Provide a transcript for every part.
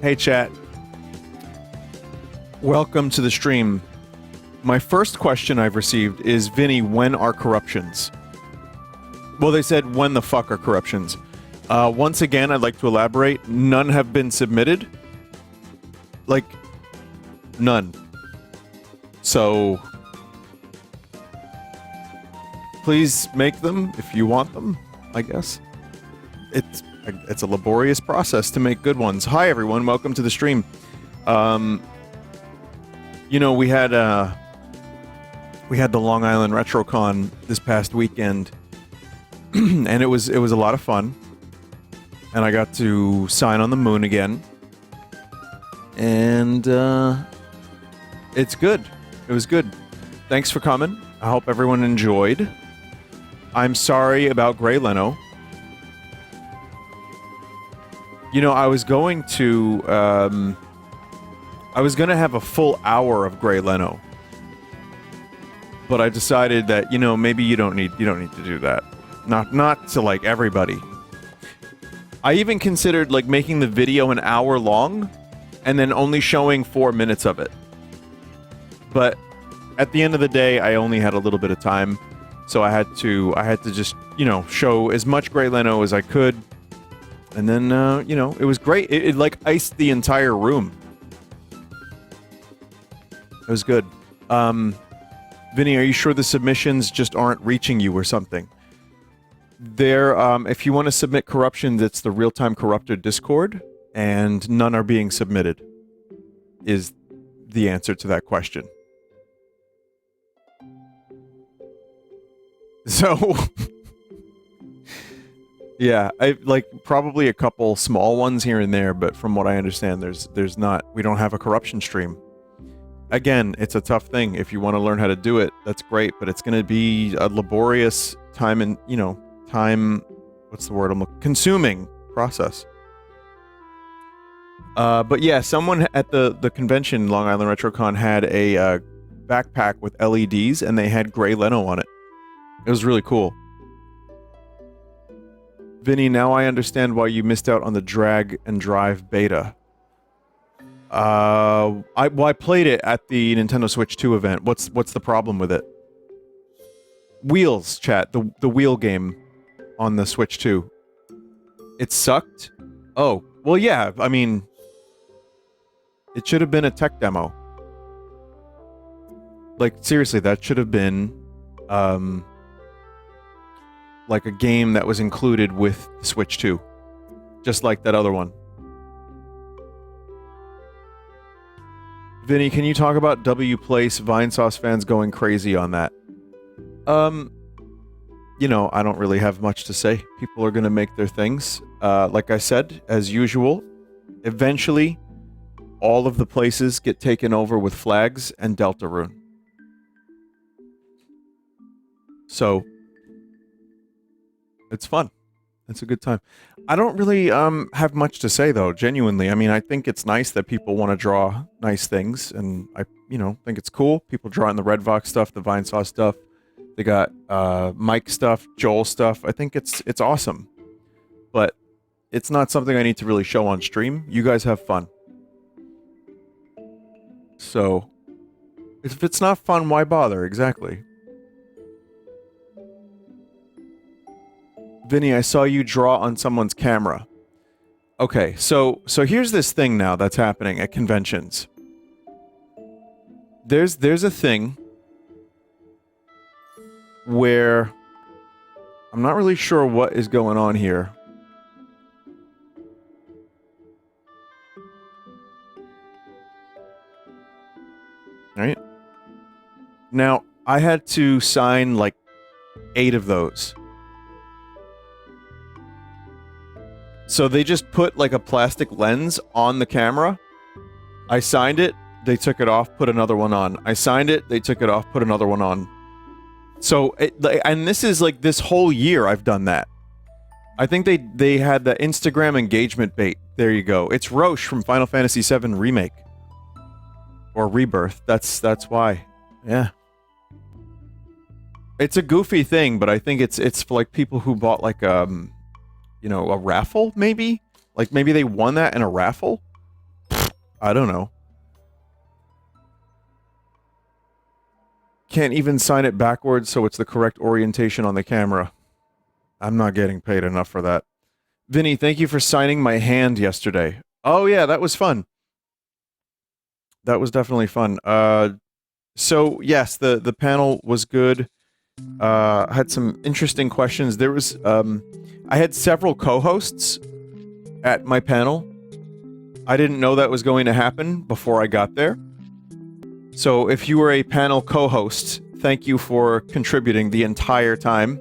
Hey chat. Welcome to the stream. My first question I've received is, Vinny, when are corruptions? Well, they said, when the fuck are corruptions? Once again, I'd like to elaborate. None have been submitted. Like, none. So, please make them if you want them, I guess. It's a laborious process to make good ones. Hi everyone, welcome to the stream. You know, we had the Long Island Retrocon this past weekend, and it was a lot of fun. And I got to sign on the moon again, and it's good. It was good. Thanks for coming. I hope everyone enjoyed. I'm sorry about Gray Leno. You know, I was going to have a full hour of Gray Leno, but I decided that, you know, maybe you don't need to do that. Not to like everybody. I even considered like making the video an hour long and then only showing 4 minutes of it. But at the end of the day, I only had a little bit of time, so I had to just, you know, show as much Gray Leno as I could. And then, you know, it was great. It like iced the entire room. It was good. Vinny, are you sure the submissions just aren't reaching you or something? There, if you want to submit corruptions, it's the Real-Time Corruptor Discord, and none are being submitted, is the answer to that question. So... yeah, I like probably a couple small ones here and there, but from what I understand, there's not. We don't have a corruption stream. Again, it's a tough thing. If you want to learn how to do it, that's great, but it's going to be a laborious time and, you know, what's the word I'm looking, consuming process. But yeah, someone at the convention, Long Island Retrocon, had a backpack with LEDs, and they had Gray Leno on it. It was really cool. Vinny, now I understand why you missed out on the drag and drive beta. I played it at the Nintendo Switch 2 event. What's the problem with it? Wheels, chat. The wheel game on the Switch 2. It sucked? Oh, well yeah, I mean... it should have been a tech demo. Like, seriously, that should have been, like a game that was included with the Switch 2. Just like that other one. Vinny, can you talk about W Place Vinesauce fans going crazy on that? You know, I don't really have much to say. People are gonna make their things. Like I said, as usual, eventually, all of the places get taken over with flags and Deltarune. So... it's fun. It's a good time. I don't really have much to say though, genuinely. I mean, I think it's nice that people want to draw nice things, and I, you know, think it's cool. People drawing the Redvox stuff, the Vinesauce stuff. They got Mike stuff, Joel stuff. I think it's awesome. But it's not something I need to really show on stream. You guys have fun. So if it's not fun, why bother? Exactly. Vinny, I saw you draw on someone's camera. Okay, so here's this thing now that's happening at conventions. There's a thing where I'm not really sure what is going on here. Right? Now, I had to sign like 8 of those. So they just put like a plastic lens on the camera. I signed it, they took it off, put another one on. I signed it, they took it off, put another one on. So, and this is like this whole year I've done that. I think they had the Instagram engagement bait. There you go. It's Roche from Final Fantasy VII Remake. Or Rebirth. That's why. Yeah. It's a goofy thing, but I think it's for like people who bought like you know, a raffle maybe? Like maybe they won that in a raffle? I don't know. Can't even sign it backwards so it's the correct orientation on the camera. I'm not getting paid enough for that. Vinny, thank you for signing my hand yesterday. Oh yeah, that was fun. That was definitely fun. So yes, the panel was good. Had some interesting questions. There was I had several co-hosts at my panel. I didn't know that was going to happen before I got there. So if you were a panel co-host, thank you for contributing the entire time.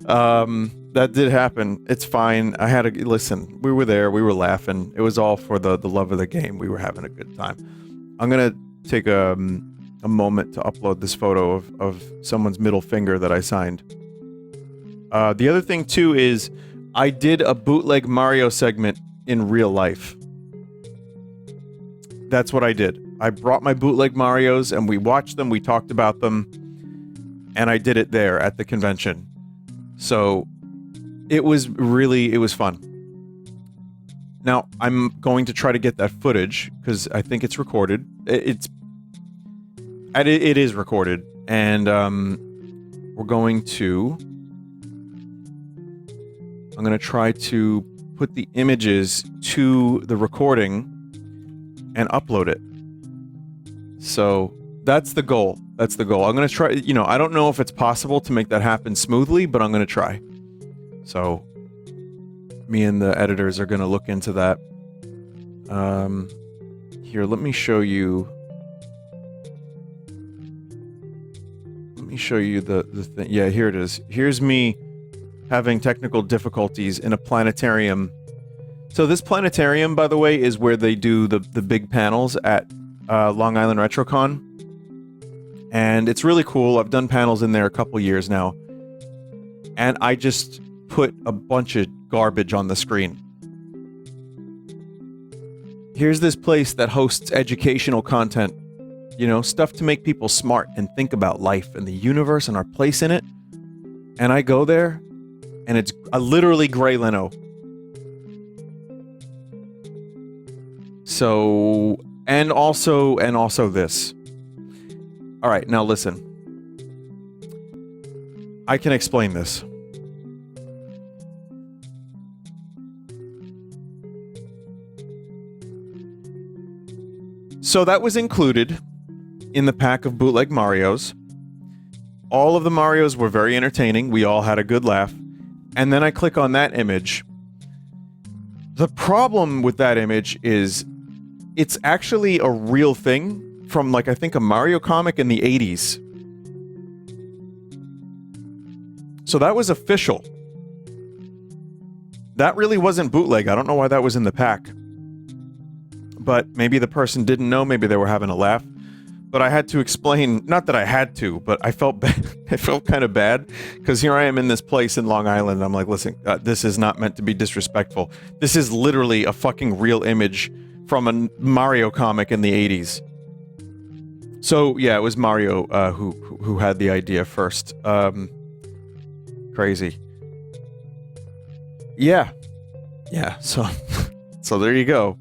That did happen. It's fine. I had to listen. We were there. We were laughing. It was all for the love of the game. We were having a good time. I'm gonna take a moment to upload this photo of someone's middle finger that I signed. The other thing too is I did a Bootleg Mario segment in real life. That's what I did. I brought my Bootleg Marios and we watched them, we talked about them, and I did it there at the convention. So it was fun. Now, I'm going to try to get that footage, because I think it's recorded. It is recorded, and we're going to... I'm going to try to put the images to the recording and upload it. So that's the goal. That's the goal. I'm going to try, you know, I don't know if it's possible to make that happen smoothly, but I'm going to try. So me and the editors are going to look into that. Here, let me show you. Let me show you the thing. Yeah, here it is. Here's me having technical difficulties in a planetarium. So this planetarium, by the way, is where they do the big panels at Long Island Retrocon. And it's really cool. I've done panels in there a couple years now. And I just put a bunch of garbage on the screen. Here's this place that hosts educational content. You know, stuff to make people smart and think about life and the universe and our place in it. And I go there, and it's literally gray Leno. So, and also this. All right, now listen. I can explain this. So that was included in the pack of Bootleg Marios. All of the Marios were very entertaining. We all had a good laugh. And then I click on that image. The problem with that image is it's actually a real thing from, like, I think a Mario comic in the 80s. So that was official. That really wasn't bootleg. I don't know why that was in the pack. But maybe the person didn't know, maybe they were having a laugh. But I had to explain, not that I had to, but I felt bad. I felt kind of bad, because here I am in this place in Long Island, and I'm like, listen, this is not meant to be disrespectful. This is literally a fucking real image from a Mario comic in the 80s. So, yeah, it was Mario who had the idea first. Crazy. Yeah. Yeah, so, so there you go.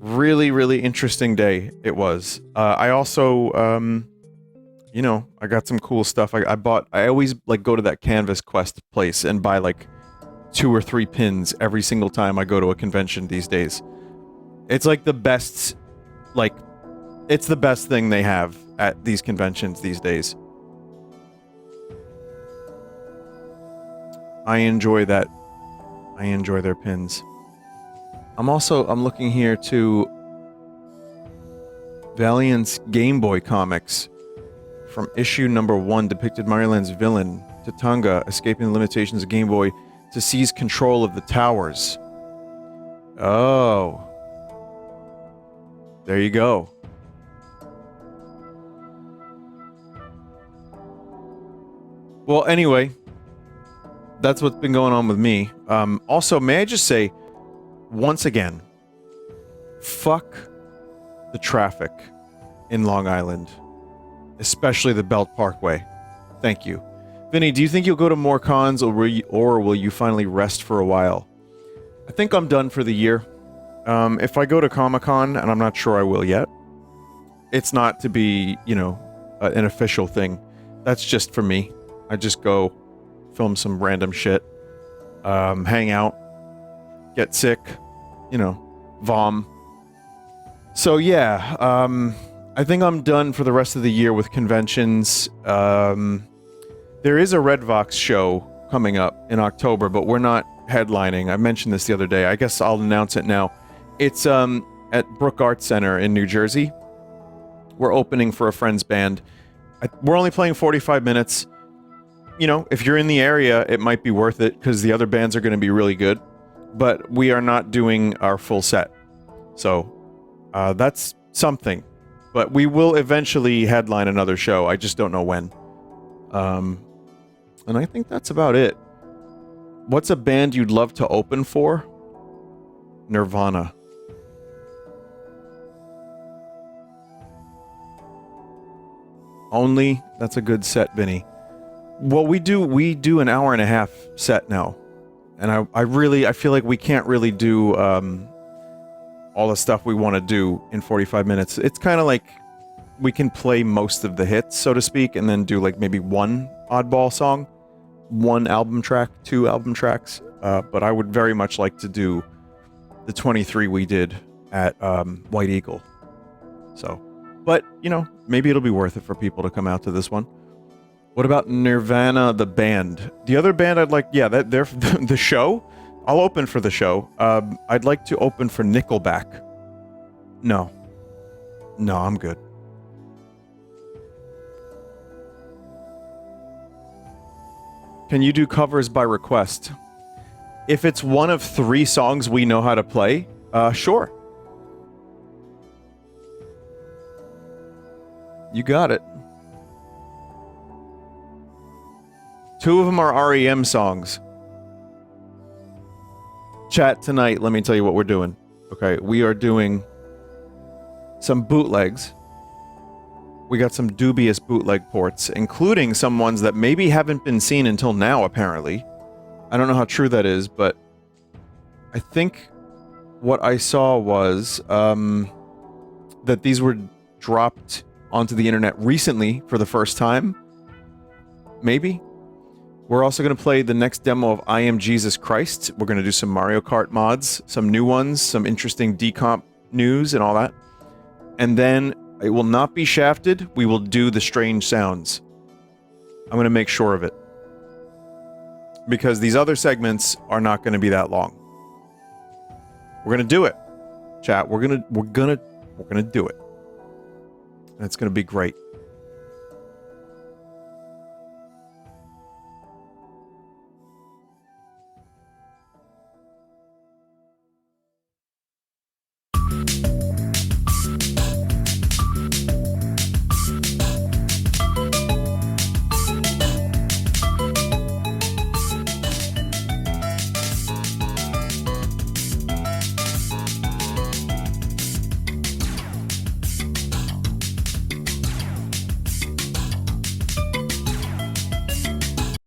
Really, really interesting day it was. I also, you know, I got some cool stuff. I always, like, go to that Canvas Quest place and buy, like, 2 or 3 pins every single time I go to a convention these days. It's, like, the best, like, it's the best thing they have at these conventions these days. I enjoy that. I enjoy their pins. I'm looking here to Valiant's Game Boy comics from issue number 1 depicted Marioland's villain, Tatanga, escaping the limitations of Game Boy to seize control of the towers. Oh. There you go. Well, anyway, that's what's been going on with me. Also, may I just say, once again, fuck the traffic in Long Island, especially the Belt Parkway. Thank you. Vinny, do you think you'll go to more cons, or will you finally rest for a while? I think I'm done for the year. If I go to Comic-Con, and I'm not sure I will yet, it's not to be, you know, an official thing. That's just for me. I just go film some random shit, hang out, get sick, you know, vom. So yeah, I think I'm done for the rest of the year with conventions. There is a Redvox show coming up in October, but we're not headlining. I mentioned this the other day. I guess I'll announce it now. It's at Brook Arts Center in New Jersey. We're opening for a friend's band. We're only playing 45 minutes. You know, if you're in the area, it might be worth it because the other bands are going to be really good. But we are not doing our full set. So that's something. But we will eventually headline another show. I just don't know when. And I think that's about it. What's a band you'd love to open for? Nirvana. Only? That's a good set, Vinny. Well, we do an hour and a half set now. And I feel like we can't really do all the stuff we want to do in 45 minutes. It's kind of like we can play most of the hits, so to speak, and then do like maybe one oddball song, one album track, 2 album tracks. But I would very much like to do the 23 we did at White Eagle. So, but, you know, maybe it'll be worth it for people to come out to this one. What about Nirvana, the band? The other band I'd like, yeah, they're the show. I'll open for the show. I'd like to open for Nickelback. No, I'm good. Can you do covers by request? If it's one of 3 songs we know how to play, sure. You got it. 2 of them are REM songs. Chat, tonight, let me tell you what we're doing. Okay, we are doing some bootlegs. We got some dubious bootleg ports, including some ones that maybe haven't been seen until now, apparently. I don't know how true that is, but I think what I saw was that these were dropped onto the internet recently for the first time. Maybe. We're also going to play the next demo of I Am Jesus Christ. We're going to do some Mario Kart mods, some new ones, some interesting decomp news and all that. And then it will not be shafted. We will do the strange sounds. I'm going to make sure of it. Because these other segments are not going to be that long. We're going to do it. Chat, we're going to do it. And it's going to be great.